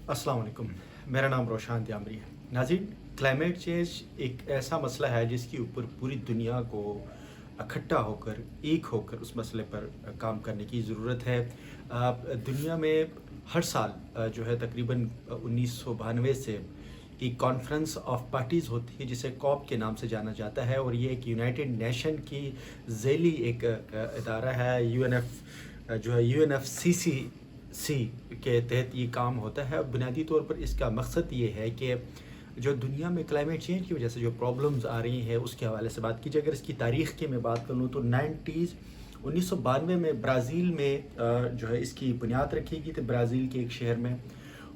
अस्सलाम वालेकुम। मेरा नाम रोशान त्यामरी है। नाज़रीन, क्लाइमेट चेंज एक ऐसा मसला है जिसके ऊपर पूरी दुनिया को इकट्ठा होकर, एक होकर उस मसले पर काम करने की ज़रूरत है। दुनिया में हर साल जो है तकरीबन 1992 से एक कॉन्फ्रेंस ऑफ पार्टीज़ होती है जिसे कॉप के नाम से जाना जाता है, और ये एक यूनाइटेड नेशन की ज़ैली एक इदारा है। जो है यूएनएफसीसीसी के तहत ये काम होता है। बुनियादी तौर पर इसका मकसद ये है कि जो दुनिया में क्लाइमेट चेंज की वजह से जो प्रॉब्लम्स आ रही हैं उसके हवाले से बात कीजिए। अगर इसकी तारीख़ की मैं बात कर लूँ तो 1992 में ब्राज़ील में जो है इसकी बुनियाद रखी गई थी, ब्राज़ील के एक शहर में।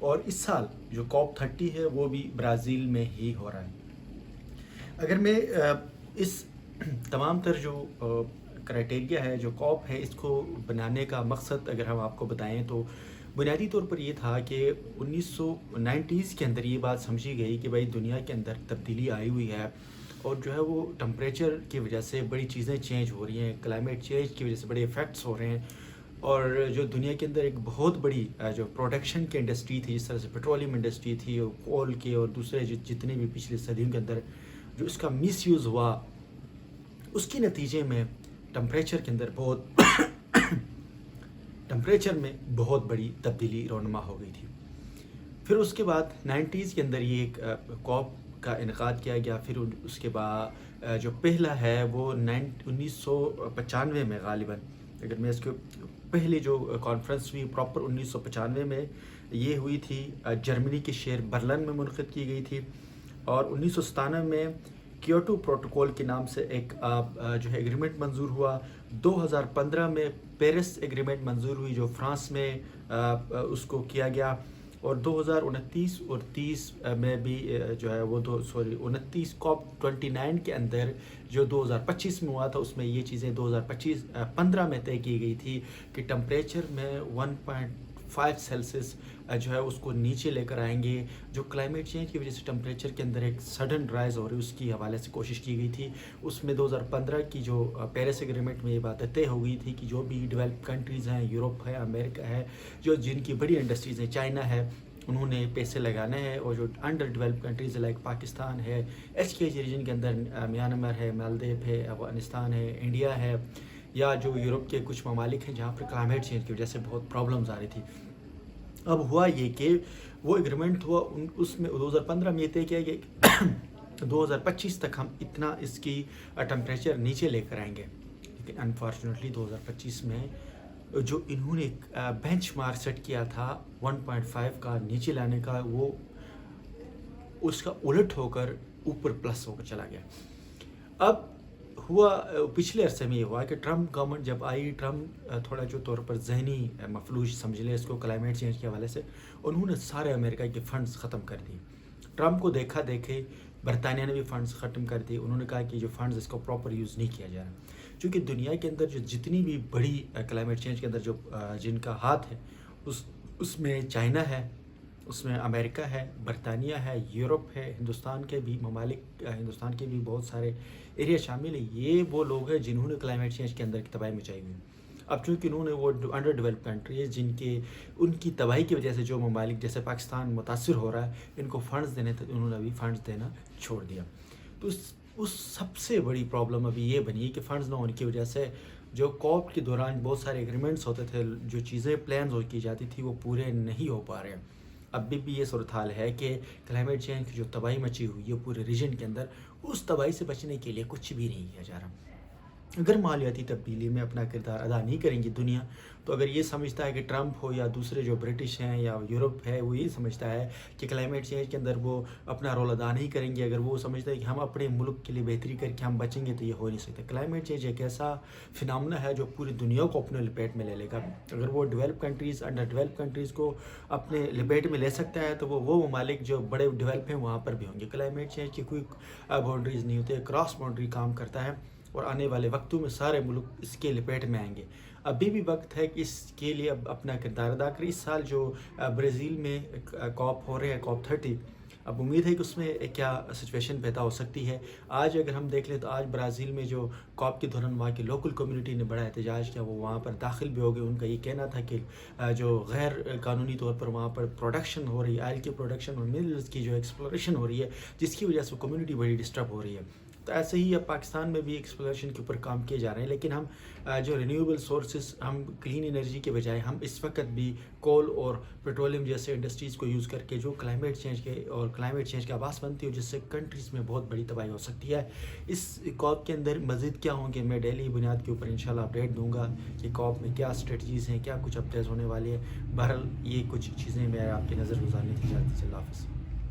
और इस साल जो COP30 है वो भी ब्राज़ील में ही हो रहा है। अगर मैं इस तमाम तर जो क्राइटेरिया है, जो कॉप है, इसको बनाने का मकसद अगर हम आपको बताएं तो बुनियादी तौर पर ये था कि 1990s के अंदर ये बात समझी गई कि भाई दुनिया के अंदर तब्दीली आई हुई है, और जो है वो टेम्परेचर की वजह से बड़ी चीज़ें चेंज हो रही हैं, क्लाइमेट चेंज की वजह से बड़े इफ़ेक्ट्स हो रहे हैं। और जो दुनिया के अंदर एक बहुत बड़ी जो प्रोडक्शन की इंडस्ट्री थी, जिस तरह से पेट्रोलियम इंडस्ट्री थी और कोल के और दूसरे जितने भी पिछली सदियों के अंदर जो इसका मिसयूज़ हुआ, उसके नतीजे में टेम्परेचर के अंदर टेम्परेचर में बहुत बड़ी तब्दीली रोनमा हो गई थी। फिर उसके बाद 90s के अंदर ये एक कॉप का इनकाद किया गया। फिर उसके बाद जो पहला है वो 1995 में गालिबन, अगर मैं इसके पहले जो कॉन्फ्रेंस हुई प्रॉपर 1995 में ये हुई थी, जर्मनी के शहर बर्लिन में मुनक़िद की गई थी। और 1997 में क्योटो प्रोटोकॉल के नाम से एक जो है एग्रीमेंट मंजूर हुआ। 2015 में पेरिस एग्रीमेंट मंजूर हुई जो फ्रांस में उसको किया गया। और 2029 और 30 में भी जो है वो 29 COP29 के अंदर जो 2025 में हुआ था उसमें ये चीज़ें 2015 में तय की गई थी कि टेम्परेचर में 1.5 सेल्सियस जो है उसको नीचे लेकर आएंगे। जो क्लाइमेट चेंज की वजह से टेम्परेचर के अंदर एक सडन राइज हो रही है उसकी हवाले से कोशिश की गई थी। उसमें 2015 की जो पेरिस एग्रीमेंट में ये बात तय हो गई थी कि जो भी डेवलप कंट्रीज़ हैं, यूरोप है, अमेरिका है, जो जिनकी बड़ी इंडस्ट्रीज़ हैं, चाइना है, उन्होंने पैसे लगाने हैं। और जो under develop countries like Pakistan है, HKG रीजन के अंदर म्यांमार है, मालदीव है, अफगानिस्तान है, इंडिया है, या जो यूरोप के कुछ ममालिक हैं जहाँ पर क्लाइमेट चेंज की वजह से बहुत प्रॉब्लम्स आ रही थी। अब हुआ ये कि वो एग्रीमेंट हुआ, उसमें 2015 में ये तय किया गया कि 2025 तक हम इतना इसकी टेम्परेचर नीचे लेकर आएंगे। लेकिन अनफॉर्चुनेटली 2025 में जो इन्होंने बेंचमार्क सेट किया था 1.5 का नीचे लाने का, वो उसका उलट होकर ऊपर प्लस होकर चला गया। अब हुआ पिछले अरसे में ये हुआ कि ट्रम्प गवर्नमेंट जब आई, ट्रम्प थोड़ा जो तौर पर जहनी मफलूज समझ ले इसको क्लाइमेट चेंज के हवाले से, उन्होंने सारे अमेरिका के फ़ंड्स ख़त्म कर दिए। ट्रम्प को देखा देखे बरतानिया ने भी फ़ंड्स ख़त्म कर दिए। उन्होंने कहा कि जो फ़ंड्स इसको प्रॉपर यूज़ नहीं किया जा रहा, क्योंकि दुनिया के अंदर जो जितनी भी बड़ी क्लाइमेट चेंज के अंदर जो जिनका हाथ है उसमें चाइना है, उसमें अमेरिका है, बरतानिया है, यूरोप है, हिंदुस्तान के भी ममालिक, हिंदुस्तान के भी बहुत सारे एरिया शामिल है। ये वो लोग हैं जिन्होंने क्लाइमेट चेंज के अंदर की तबाही मचाई हुई। अब चूँकि उन्होंने वो अंडर डेवलप कंट्रीज जिनके उनकी तबाही की वजह से जो ममालिक जैसे पाकिस्तान मुतासिर हो रहा है, इनको फ़ंड्स देने थे, उन्होंने अभी फ़ंड्स देना छोड़ दिया। तो उस सबसे बड़ी प्रॉब्लम अभी ये बनी है कि फ़ंड्स ना होने की वजह से जो कॉप के दौरान बहुत सारे एग्रीमेंट्स होते थे, जो चीज़ें प्लान की जाती थी वो पूरे नहीं हो पा रहे हैं। अभी भी ये सूरत हाल है कि क्लाइमेट चेंज की जो तबाही मची हुई है पूरे रीजन के अंदर, उस तबाही से बचने के लिए कुछ भी नहीं किया जा रहा। अगर मालियाती तब्दीली में अपना किरदार अदा नहीं करेंगी दुनिया, तो अगर ये समझता है कि ट्रम्प हो या दूसरे जो ब्रिटिश हैं या यूरोप है, वो ये समझता है कि क्लाइमेट चेंज के अंदर वो अपना रोल अदा नहीं करेंगे, अगर वो समझता है कि हम अपने मुल्क के लिए बेहतरी करके हम बचेंगे, तो ये हो नहीं सकता। क्लाइमेट चेंज एक ऐसा फिनोमेना है जो पूरी दुनिया को अपने लपेट में ले लेगा। अगर वो develop countries under develop countries को अपने लपेट में ले सकता है, तो वो ममालिक जो बड़े डेवलप हैं वहाँ पर भी होंगे। क्लाइमेट चेंज की कोई बाउंड्रीज़ नहीं होती, क्रॉस बाउंड्री काम करता है, और आने वाले वक्तों में सारे मुल्क इसके लपेट में आएंगे। अभी भी वक्त है कि इसके लिए अब अपना किरदार अदा करें। इस साल जो ब्राज़ील में कॉप हो रहे हैं, COP30, اب امید ہے کہ اس میں کیا سچویشن پیدا ہو سکتی ہے۔ آج اگر ہم دیکھ لیں تو آج برازیل میں جو کاپ کے دوران وہاں کی لوکل کمیونٹی نے بڑا احتجاج کیا، وہ وہاں پر داخل بھی ہو گئے۔ ان کا یہ کہنا تھا کہ جو غیر قانونی طور پر وہاں پر پروڈکشن ہو رہی ہے، آئل کی پروڈکشن اور منرلز کی جو ایکسپلوریشن ہو رہی ہے، جس کی وجہ سے کمیونٹی بڑی ڈسٹرب ہو رہی ہے۔ تو ایسے ہی اب پاکستان میں بھی ایکسپلوریشن کے اوپر کام کیے جا رہے ہیں، لیکن ہم جو رینیویبل سورسز، ہم کلین انرجی کے بجائے ہم اس وقت بھی کول اور پیٹرولیم جیسے انڈسٹریز کو یوز کر کے جو کلائمیٹ چینج کا باعث بنتی ہے، جس سے کنٹریز میں بہت بڑی تباہی ہو سکتی ہے۔ اس کاپ کے اندر مزید کیا ہوں گے، میں ڈیلی بنیاد کے اوپر انشاءاللہ اپڈیٹ دوں گا کہ کاپ میں کیا اسٹریٹجیز ہیں، کیا کچھ اپڈیٹس ہونے والے ہیں۔ بہرحال یہ کچھ چیزیں میں آپ کی نظر گزارنے کی اجازت۔ اللہ حافظ۔